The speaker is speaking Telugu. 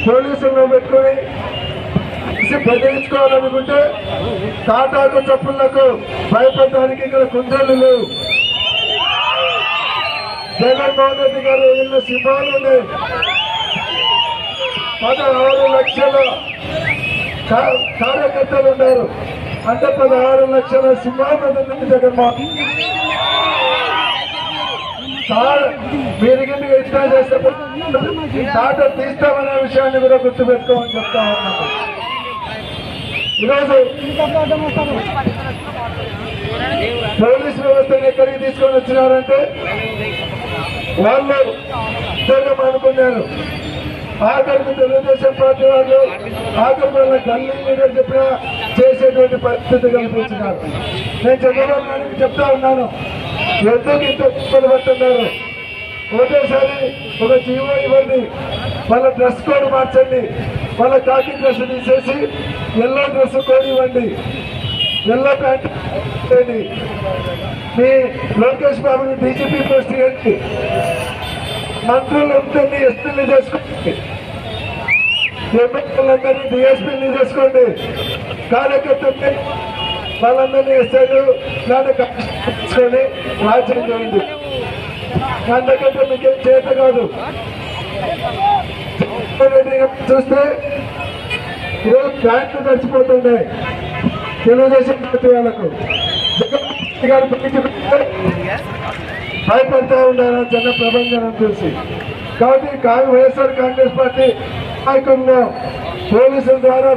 పోలీసులను పెట్టుకుని బెదిరించుకోవాలనుకుంటే తాటాకు చప్పుళ్లకు భయపడడానికి ఇక్కడ కుందేళ్లు లేవు. జగన్మోహన్ రెడ్డి గారు ఇళ్ళ సింహాలు 16 లక్షల కార్యకర్తలు ఉన్నారు. అంటే 16 లక్షల సింహాలు జగన్మోహన్ మీరు ఇష్టం చేస్తే తాట తీస్తామనే విషయాన్ని కూడా గుర్తుపెట్టుకోమని చెప్తా ఉన్నాము. ఈరోజు పోలీసు వ్యవస్థను ఎక్కడికి తీసుకొని వచ్చినారంటే వాళ్ళు ఉద్యోగం అనుకున్నారు. ఆఖరికి తెలుగుదేశం పార్టీ వాళ్ళు ఆఖరి వాళ్ళ గల్లీ లీడర్ చెప్పినా చేసేటువంటి పరిస్థితి కల్పించినారు. నేను చంద్రబాబు నాయుడికి చెప్తా ఉన్నాను, ఎందుకు ఇంత ఇబ్బంది పడుతున్నారు? ఒకటేసారి ఒక జీవో ఇవ్వండి, వాళ్ళ డ్రెస్ కోడ్ మార్చండి, వాళ్ళ కాకి డ్రెస్ తీసేసి ఎల్లో డ్రెస్ కోడ్ ఇవ్వండి, ఎల్లో ప్యాంట్ ఇవ్వండి, మీ లోకేష్ బాబుని డీజీపీ పోస్ట్ ఇవ్వండి, మంత్రులు ఉంటండి ఎస్పీని చేసుకోండి, ఎమ్మెల్యేలందరినీ డిఎస్పీని చేసుకోండి, కార్యకర్తల్ని వాళ్ళందరినీ ఎస్ఐలు తీసుకొని రాజ్యం చేయండి. అందుకంటే మీకేం చేత కాదు. చూస్తే ఈరోజు ప్యాంట్లు తడిచిపోతున్నాయి తెలుగుదేశం పార్టీ వాళ్ళకు. గారు భయపడతా ఉండాలని జన ప్రభంజనం చూసి. కాబట్టి వైఎస్ఆర్ కాంగ్రెస్ పార్టీ నాయకులను పోలీసుల ద్వారా